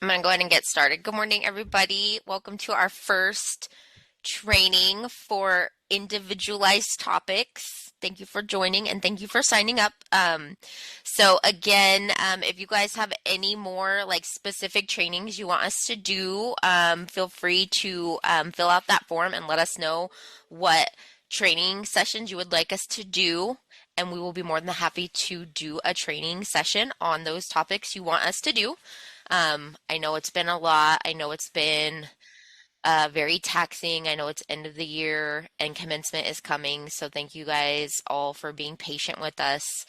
I'm going to go ahead and get started. Good morning, everybody. Welcome to our first training for individualized topics. Thank you for joining and thank you for signing up. If you guys have any more like specific trainings you want us to do, feel free to fill out that form and let us know what training sessions you would like us to do. And we will be more than happy to do a training session on those topics you want us to do. I know it's been a lot. I know it's been very taxing. I know it's end of the year and commencement is coming. So thank you guys all for being patient with us.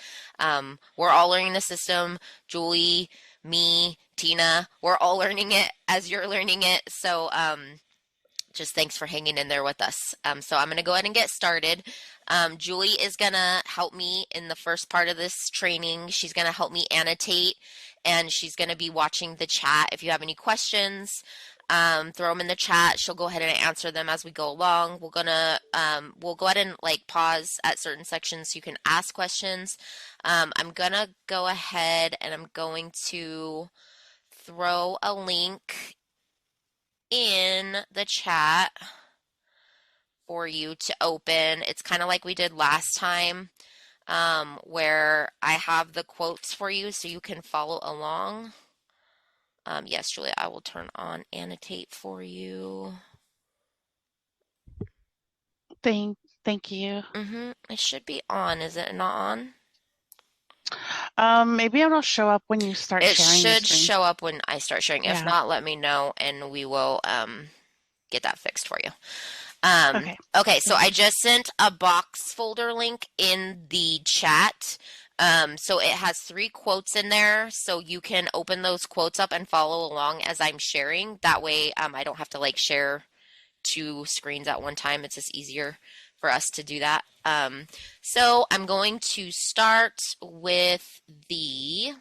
We're all learning the system. Julie, me, Tina, we're all learning it as you're learning it. Just thanks for hanging in there with us. So I'm going to go ahead and get started. Julie is going to help me in the first part of this training. She's going to help me annotate and she's going to be watching the chat. If you have any questions, throw them in the chat. She'll go ahead and answer them as we go along. We'll go ahead and like pause at certain sections so you can ask questions. I'm going to go ahead and I'm going to throw a link in the chat for you to open. It's kind of like we did last time, where I have the quotes for you so you can follow along. Yes, Julia, I will turn on annotate for you. Thank you. It should be on. Is it not on? Maybe it'll show up when you start It sharing the should screen. show up when I start sharing. If Yeah. not, let me know and we will get that fixed for you. Okay. Okay, so I just sent a box folder link in the chat. So it has 3 quotes in there, so you can open those quotes up and follow along as I'm sharing. That way, I don't have to like share 2 screens at one time. It's just easier for us to do that. So I'm going to start with the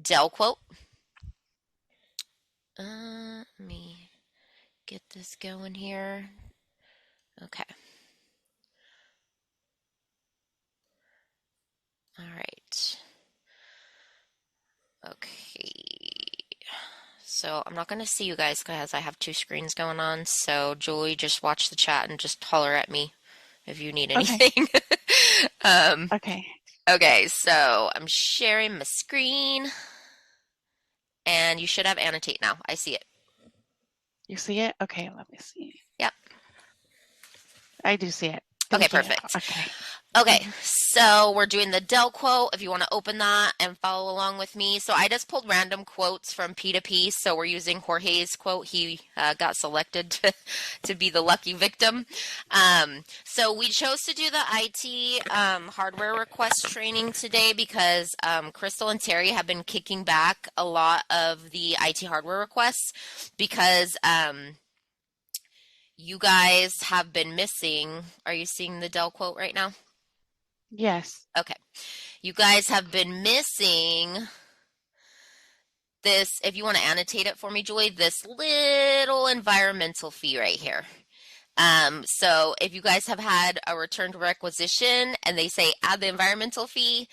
Dell quote. Let me get this going here. Okay. All right. Okay. So I'm not going to see you guys because I have 2 screens going on. So Julie, just watch the chat and just holler at me if you need Okay. anything. um, Okay. okay, so I'm sharing my screen and you should have annotate now. I see it. You see it? Okay, let me see. Yep. I do see it. Okay, Thank you. perfect. Okay. Okay, so we're doing the Dell quote if you want to open that and follow along with me. So I just pulled random quotes from P2P. So we're using Jorge's quote. He got selected to be the lucky victim. So we chose to do the IT hardware request training today because Crystal and Terry have been kicking back a lot of the IT hardware requests because you guys have been missing. Are you seeing the Dell quote right now? Yes. Okay. You guys have been missing this, if you want to annotate it for me, Julie, this little environmental fee right here. So if you guys have had a returned requisition and they say add the environmental fee,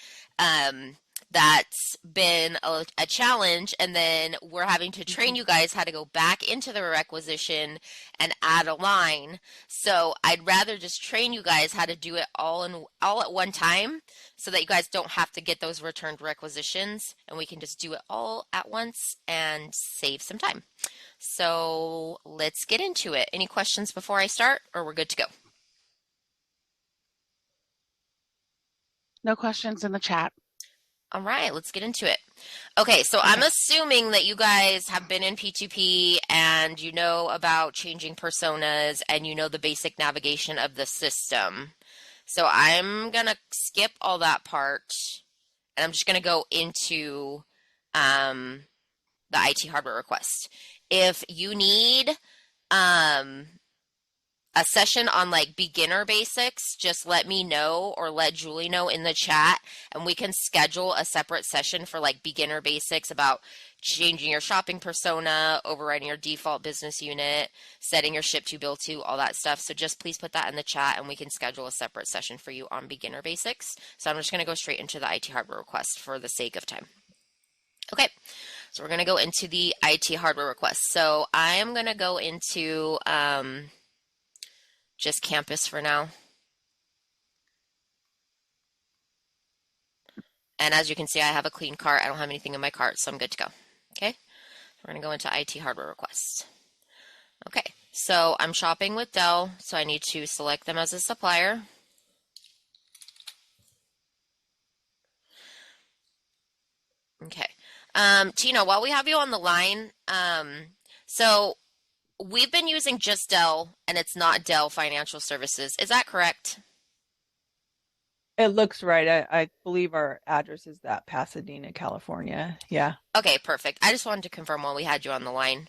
that's been a challenge, and then we're having to train you guys how to go back into the requisition and add a line. So I'd rather just train you guys how to do it all at one time so that you guys don't have to get those returned requisitions and we can just do it all at once and save some time. So let's get into it. Any questions before I start, or we're good to go? No questions in the chat. All right, let's get into it. Okay, so I'm assuming that you guys have been in P2P and you know about changing personas and you know the basic navigation of the system. So I'm going to skip all that part and I'm just going to go into the IT hardware request. If you need a session on like beginner basics, just let me know or let Julie know in the chat and we can schedule a separate session for like beginner basics about changing your shopping persona, overriding your default business unit, setting your ship to bill to, all that stuff. So just please put that in the chat and we can schedule a separate session for you on beginner basics. So I'm just going to go straight into the IT hardware request for the sake of time. Okay, so we're going to go into the IT hardware request. So I am going to go into just campus for now. And as you can see, I have a clean cart. I don't have anything in my cart, so I'm good to go. Okay, we're going to go into IT hardware requests. Okay, so I'm shopping with Dell, so I need to select them as a supplier. Okay. Tina, while we have you on the line, so we've been using just Dell and it's not Dell Financial Services. Is that correct? It looks right. I believe our address is that Pasadena, California. Yeah. Okay, perfect. I just wanted to confirm while we had you on the line.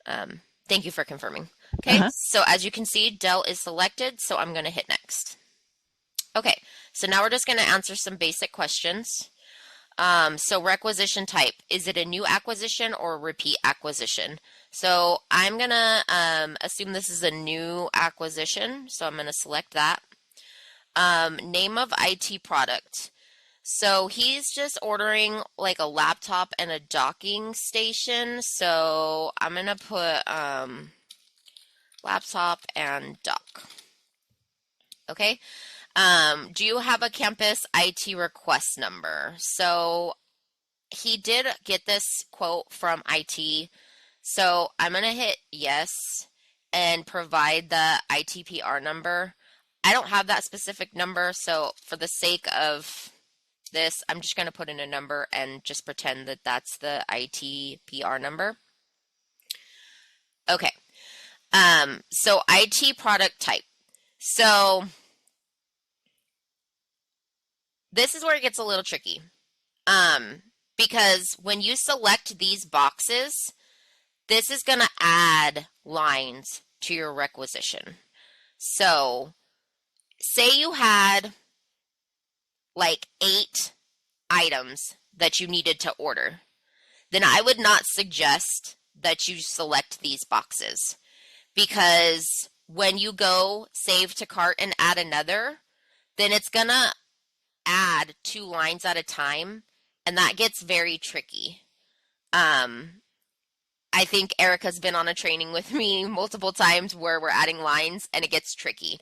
Thank you for confirming. Okay, Uh-huh. so as you can see, Dell is selected, so I'm going to hit next. Okay, so now we're just going to answer some basic questions. So requisition type, is it a new acquisition or a repeat acquisition? So I'm going to assume this is a new acquisition, so I'm going to select that. Name of IT product. So he's just ordering like a laptop and a docking station. So I'm gonna put laptop and dock. Okay. Do you have a campus IT request number? So he did get this quote from IT. So I'm gonna hit yes and provide the ITPR number. I don't have that specific number, so for the sake of this, I'm just going to put in a number and just pretend that that's the ITPR number. Okay. So IT product type. So this is where it gets a little tricky. Because when you select these boxes, this is going to add lines to your requisition. So say you had like 8 items that you needed to order, then I would not suggest that you select these boxes because when you go save to cart and add another, then it's gonna add 2 lines at a time, and that gets very tricky. I think Erica's been on a training with me multiple times where we're adding lines and it gets tricky.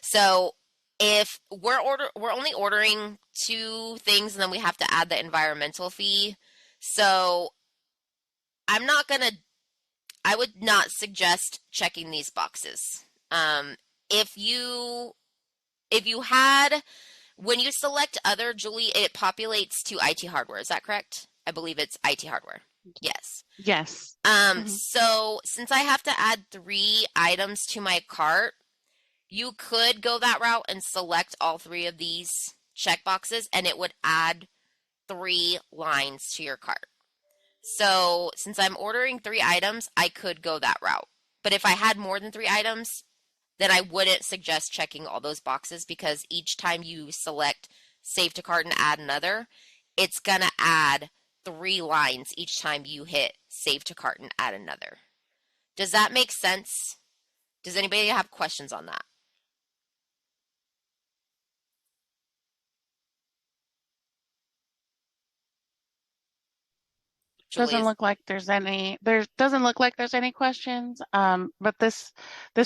So if we're only ordering 2 things and then we have to add the environmental fee. So I'm not gonna I would not suggest checking these boxes. If you had when you select other, Julie, it populates to IT hardware. Is that correct? I believe it's IT hardware. Yes. Yes. So since I have to add 3 items to my cart, you could go that route and select all 3 of these checkboxes and it would add 3 lines to your cart. So since I'm ordering 3 items, I could go that route. But if I had more than 3 items, then I wouldn't suggest checking all those boxes because each time you select save to cart and add another, it's going to add 3 lines each time you hit save to cart and add another. Does that make sense? Does anybody have questions on that? Doesn't Julie, look like there doesn't look like there's any questions. But this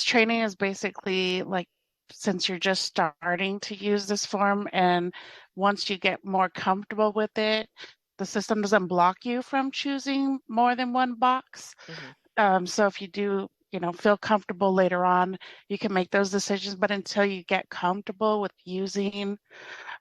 training is basically like since you're just starting to use this form and once you get more comfortable with it, the system doesn't block you from choosing more than one box. So if you do, feel comfortable later on, you can make those decisions. But until you get comfortable with using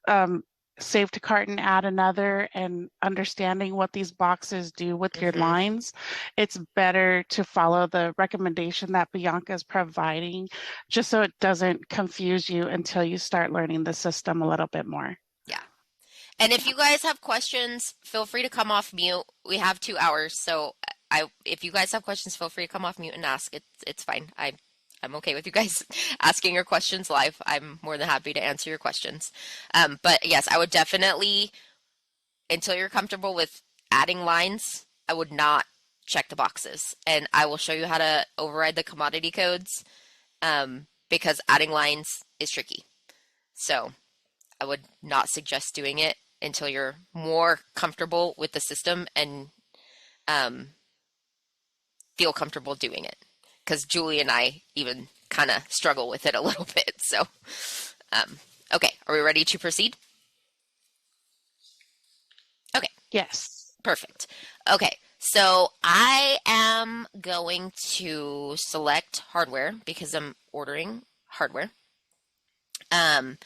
um, save to cart and add another and understanding what these boxes do with your lines, it's better to follow the recommendation that Bianca is providing just so it doesn't confuse you until you start learning the system a little bit more. Yeah. And if you guys have questions, feel free to come off mute. We have 2 hours, so if you guys have questions, feel free to come off mute and ask. It's fine. I'm okay with you guys asking your questions live. I'm more than happy to answer your questions. But yes, I would definitely, until you're comfortable with adding lines, I would not check the boxes. And I will show you how to override the commodity codes because adding lines is tricky. So I would not suggest doing it until you're more comfortable with the system and um, feel comfortable doing it. Because Julie and I even kind of struggle with it a little bit. So, okay, are we ready to proceed? Okay, Yes. perfect. Okay, so I am going to select hardware because I'm ordering hardware. And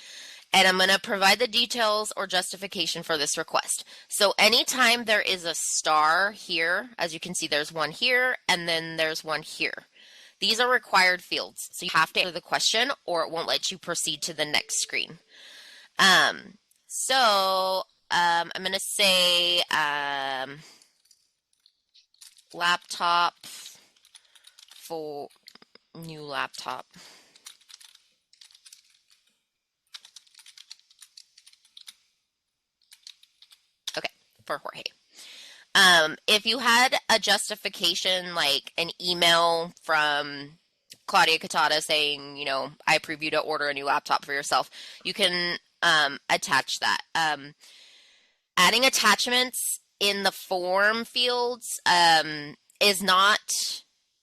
I'm going to provide the details or justification for this request. So anytime there is a star here, as you can see, there's one here, and then there's one here. These are required fields, so you have to answer the question or it won't let you proceed to the next screen. I'm going to say laptop for new laptop. Okay, for Jorge. If you had a justification like an email from Claudia Catata saying, you know, I approve you to order a new laptop for yourself, you can attach that. Adding attachments in the form fields is not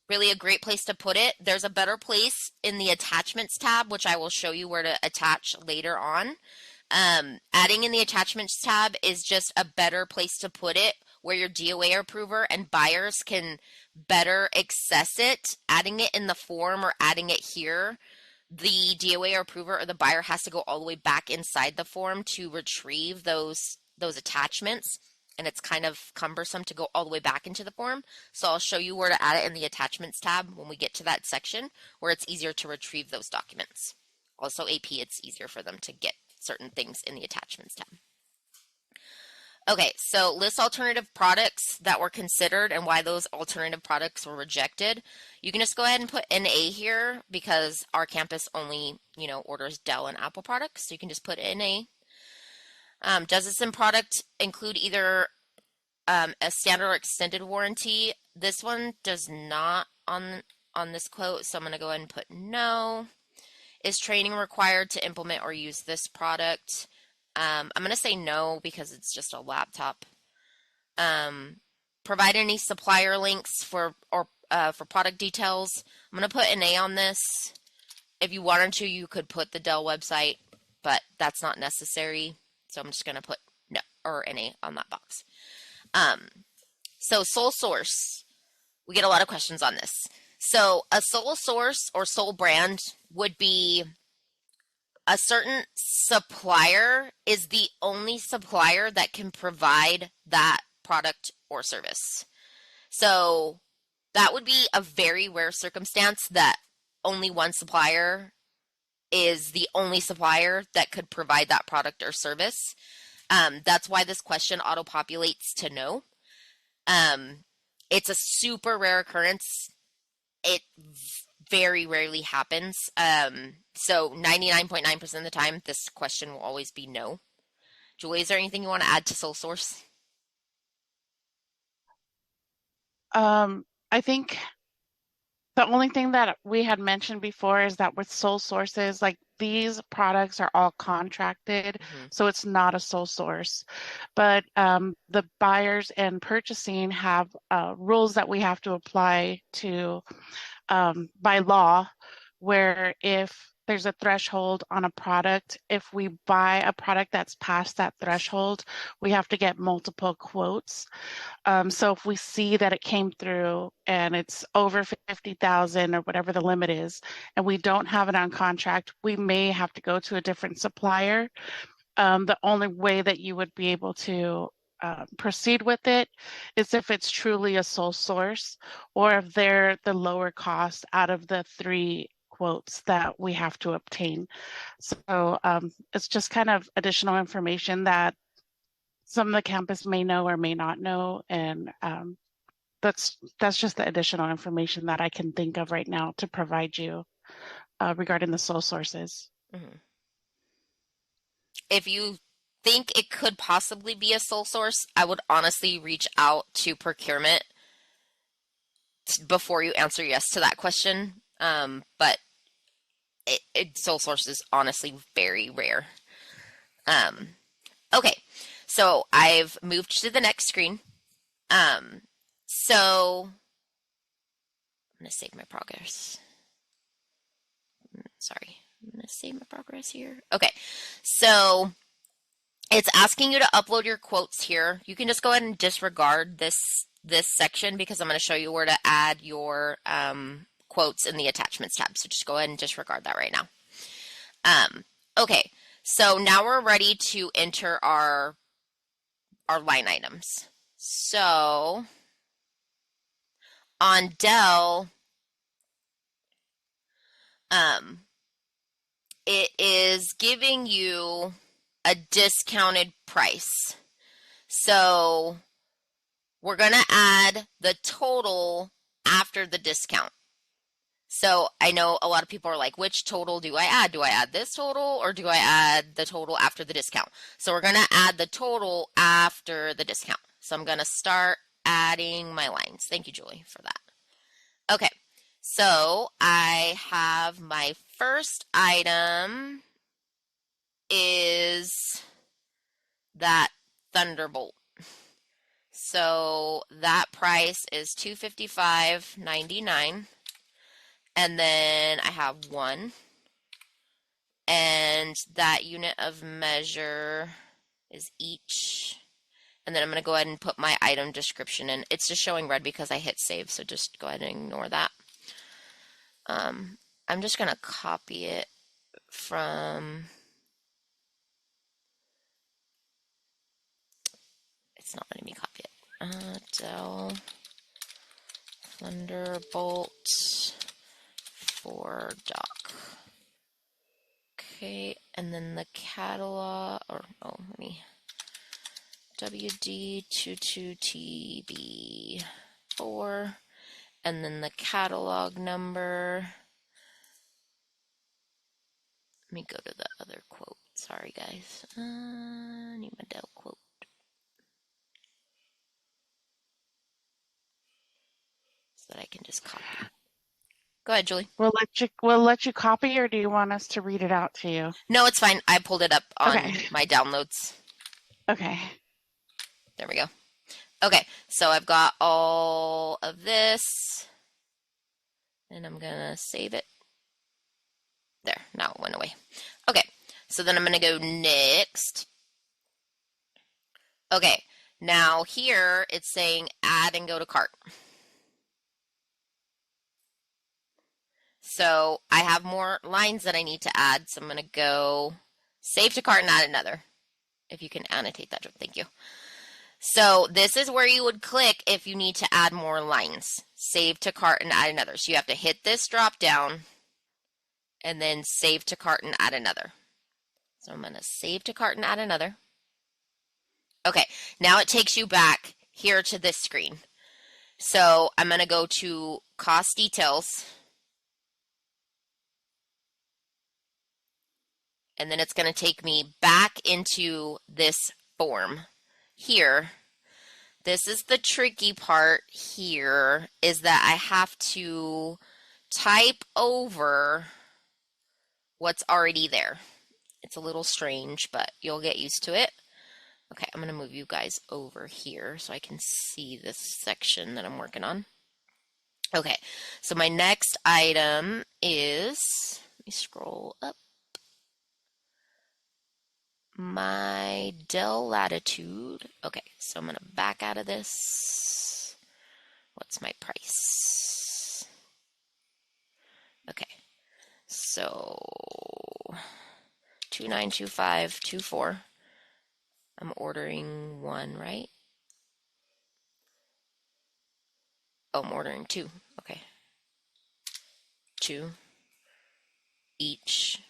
really a great place to put it. There's a better place in the attachments tab, which I will show you where to attach later on. Adding in the attachments tab is just a better place to put it where your DOA approver and buyers can better access it. Adding it in the form or adding it here, the DOA approver or the buyer has to go all the way back inside the form to retrieve those attachments, and it's kind of cumbersome to go all the way back into the form. So I'll show you where to add it in the attachments tab when we get to that section where it's easier to retrieve those documents. Also AP, it's easier for them to get certain things in the attachments tab. Okay, so list alternative products that were considered and why those alternative products were rejected. You can just go ahead and put NA here because our campus only, you know, orders Dell and Apple products. So you can just put NA. Does this product include either a standard or extended warranty? This one does not on this quote, so I'm going to go ahead and put no. Is training required to implement or use this product? I'm going to say no because it's just a laptop. Provide any supplier links for product details. I'm going to put an A on this. If you wanted to, you could put the Dell website, but that's not necessary. So I'm just going to put no or NA on that box. So sole source. We get a lot of questions on this. So a sole source or sole brand would be a certain supplier is the only supplier that can provide that product or service. So that would be a very rare circumstance that only one supplier is the only supplier that could provide that product or service. That's why this question auto-populates to no. It's a super rare occurrence. It very rarely happens. So 99.9% of the time, this question will always be no. Julie, is there anything you want to add to sole source? I think the only thing that we had mentioned before is that with sole sources, like these products are all contracted, so it's not a sole source. But the buyers and purchasing have rules that we have to apply to by law, where if there's a threshold on a product, if we buy a product that's past that threshold, we have to get multiple quotes. So if we see that it came through and it's over 50,000 or whatever the limit is, and we don't have it on contract, we may have to go to a different supplier. The only way that you would be able to proceed with it is if it's truly a sole source or if they're the lower cost out of the three quotes that we have to obtain. So it's just kind of additional information that some of the campus may know or may not know, and that's just the additional information that I can think of right now to provide you regarding the sole sources. If you think it could possibly be a sole source, I would honestly reach out to procurement before you answer yes to that question. But sole source is honestly very rare. Okay, So I've moved to the next screen. So I'm going to save my progress. Sorry, I'm going to save my progress here. Okay, so it's asking you to upload your quotes here. You can just go ahead and disregard this section because I'm going to show you where to add your quotes in the attachments tab. So just go ahead and disregard that right now. Okay, so now we're ready to enter our line items. So on Dell, it is giving you a discounted price. So we're going to add the total after the discount. So I know a lot of people are like, which total do I add? Do I add this total or do I add the total after the discount? So we're going to add the total after the discount. So I'm going to start adding my lines. Thank you, Julie, for that. Okay, so I have my first item is that Thunderbolt. So that price is $255.99. And then I have one. And that unit of measure is each. And then I'm going to go ahead and put my item description in. It's just showing red because I hit save, so just go ahead and ignore that. I'm just going to copy it from... It's not letting me copy it. Dell Thunderbolt for dock. Okay, and then the catalog, let me, WD22TB4, and then the catalog number. Let me go to the other quote. Sorry, guys. I need my Dell quote. So that I can just copy. Go ahead, Julie. We'll let you copy, or do you want us to read it out to you? No, it's fine. I pulled it up on my downloads. Okay. There we go. Okay, so I've got all of this, and I'm gonna save it. There, now it went away. Okay, so then I'm gonna go next. Okay, now here it's saying add and go to cart. So I have more lines that I need to add, so I'm gonna go save to cart and add another. If you can annotate that, thank you. So this is where you would click if you need to add more lines. Save to cart and add another. So you have to hit this drop down and then save to cart and add another. So I'm going to save to cart and add another. Okay, now it takes you back here to this screen. So I'm going to go to cost details. And then it's going to take me back into this form. Here, this is the tricky part here, is that I have to type over what's already there. It's a little strange, but you'll get used to it. Okay, I'm going to move you guys over here so I can see this section that I'm working on. Okay, so my next item is, let me scroll up. My Dell Latitude. Okay, so I'm going to back out of this. What's my price? Okay, so 292524. I'm ordering one, right? Oh, I'm ordering two. Okay. Two each.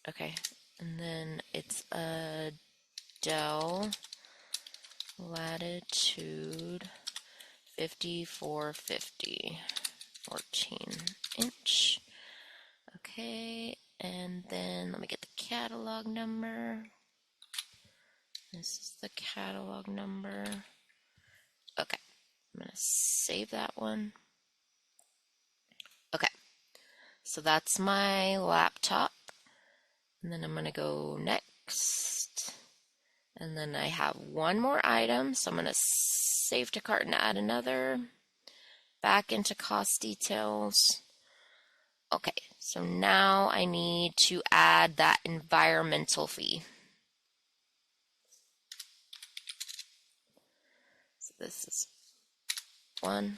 Okay. And then it's a Dell Latitude 5450, 14-inch. Okay, and then let me get the catalog number. This is the catalog number. Okay, I'm going to save that one. Okay, so that's my laptop. And then I'm going to go next. And then I have one more item, so I'm going to save to cart and add another. Back into cost details. Okay, so now I need to add that environmental fee. So this is one.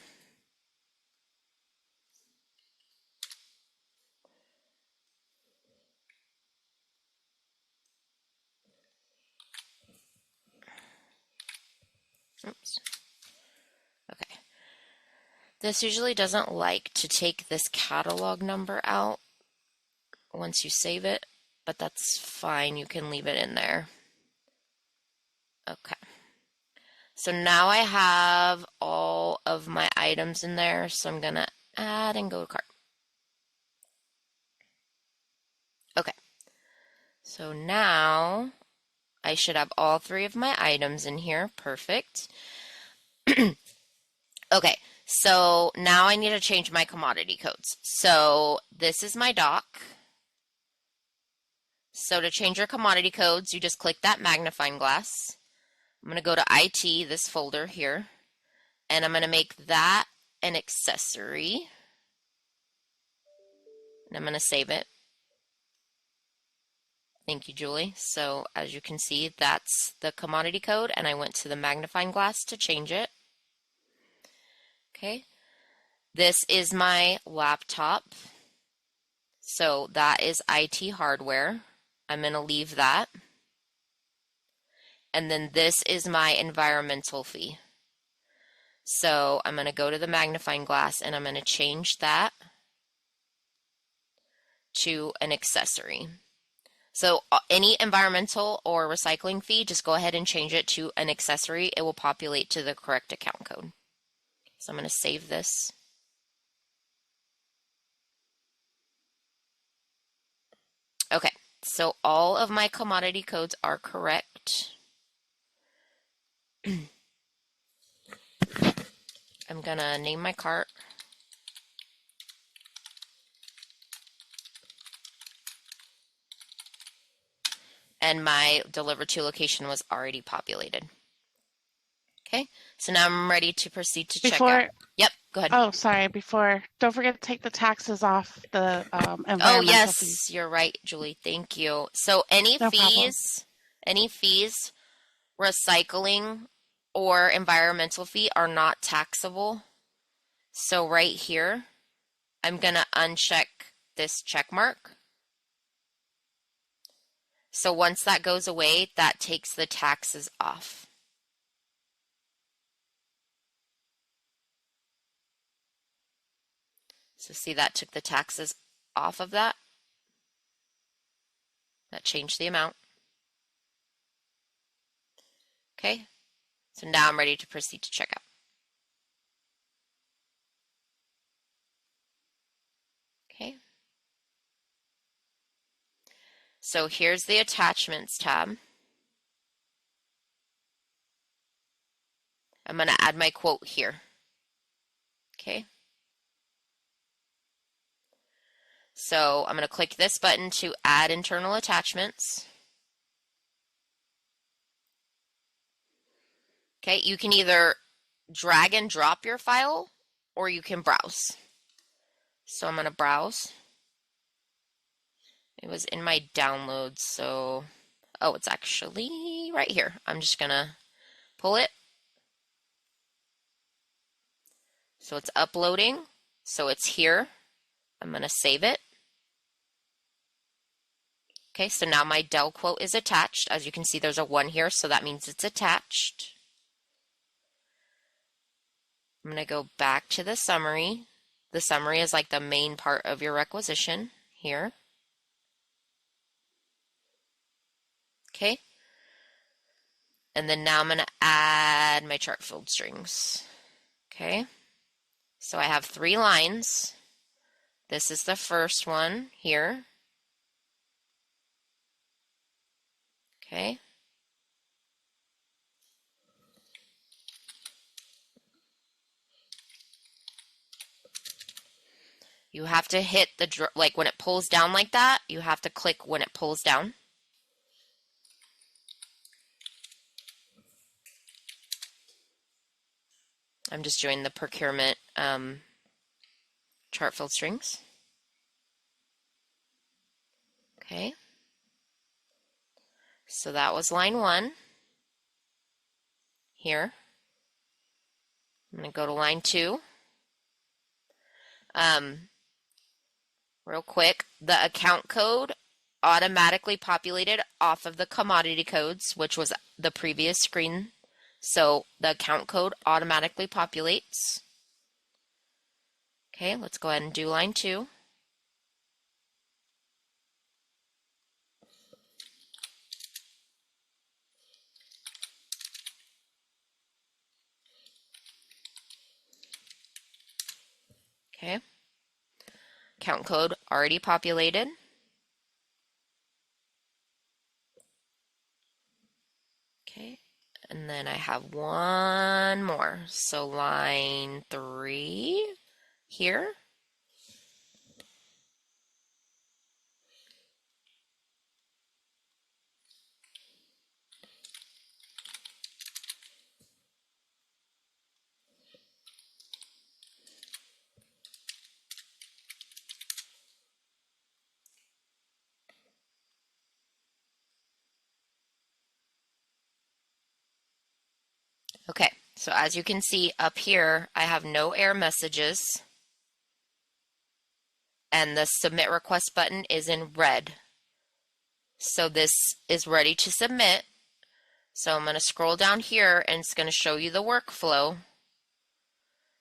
Oops. Okay. This usually doesn't like to take this catalog number out once you save it, but that's fine. You can leave it in there. Okay. So now I have all of my items in there, so I'm going to add and go to cart. Okay. So now I should have all three of my items in here. Perfect. Okay, so now I need to change my commodity codes. So this is my dock. So to change your commodity codes, you just click that magnifying glass. I'm going to go to IT, this folder here, and I'm going to make that an accessory. And I'm going to save it. Thank you, Julie. So as you can see, that's the commodity code, and I went to the magnifying glass to change it. Okay. This is my laptop. So that is IT hardware. I'm going to leave that. And then this is my environmental fee. So I'm going to go to the magnifying glass and I'm going to change that to an accessory. So any environmental or recycling fee, just go ahead and change it to an accessory. It will populate to the correct account code. So I'm going to save this. Okay, so all of my commodity codes are correct. I'm going to name my cart. And my deliver to location was already populated. Okay, so now I'm ready to proceed to check out. Yep, go ahead. Oh, sorry. Don't forget to take the taxes off the environmental Oh, yes, fees. you're right, Julie. Thank you. So any No problem. fees, recycling or environmental fee are not taxable. So right here, I'm going to uncheck this check mark. So once that goes away, that takes the taxes off. So see, that took the taxes off of that. That changed the amount. Okay, so now I'm ready to proceed to checkout. Okay. So here's the attachments tab. I'm going to add my quote here. Okay. So I'm going to click this button to add internal attachments. Okay, you can either drag and drop your file or you can browse. So I'm going to browse. It was in my downloads, so, oh, it's actually right here. I'm just going to pull it. So it's uploading. So it's here. I'm going to save it. Okay, so now my Dell quote is attached. As you can see, there's a 1 here, so that means it's attached. I'm going to go back to the summary. The summary is like the main part of your requisition here. Okay. And then now I'm going to add my chart filled strings. Okay. So I have 3 lines. This is the first one here. Okay. You have to hit the, like when it pulls down like that, you have to click when it pulls down. I'm just doing the procurement chart filled strings. Okay. So that was line 1 here. I'm going to go to line 2. Real quick, the account code automatically populated off of the commodity codes, which was the previous screen. So the account code automatically populates. Okay, let's go ahead and do line 2. Okay, account code already populated. Okay, and then I have one more. So line 3 here. Okay, so as you can see up here, I have no error messages, and the submit request button is in red. So this is ready to submit. So I'm going to scroll down here and it's going to show you the workflow.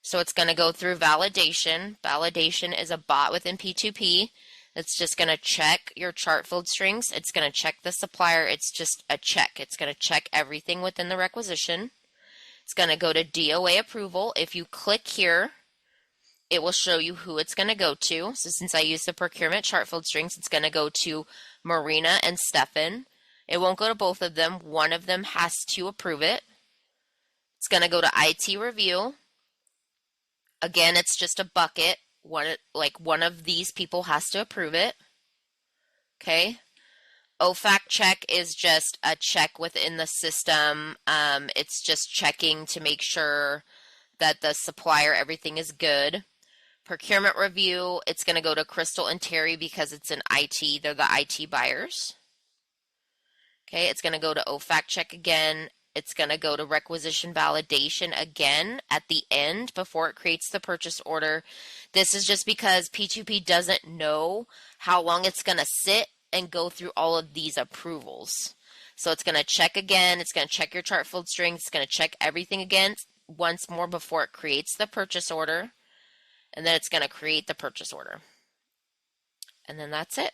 So it's going to go through validation. Validation is a bot within P2P. It's just going to check your chart filled strings. It's going to check the supplier. It's just a check. It's going to check everything within the requisition. It's going to go to DOA approval. If you click here, it will show you who it's going to go to. So since I use the procurement chart filled strings, it's going to go to Marina and Stefan. It won't go to both of them. One of them has to approve it. It's going to go to IT review. Again, it's just a bucket. One of these people has to approve it. Okay. OFAC check is just a check within the system. It's just checking to make sure that the supplier, everything is good. Procurement review, it's going to go to Crystal and Terry because it's in IT. They're the IT buyers. Okay, it's going to go to OFAC check again. It's going to go to requisition validation again at the end before it creates the purchase order. This is just because P2P doesn't know how long it's going to sit and go through all of these approvals. So it's going to check again. It's going to check your chart filled strings. It's going to check everything again once more before it creates the purchase order. And then it's going to create the purchase order. And then that's it.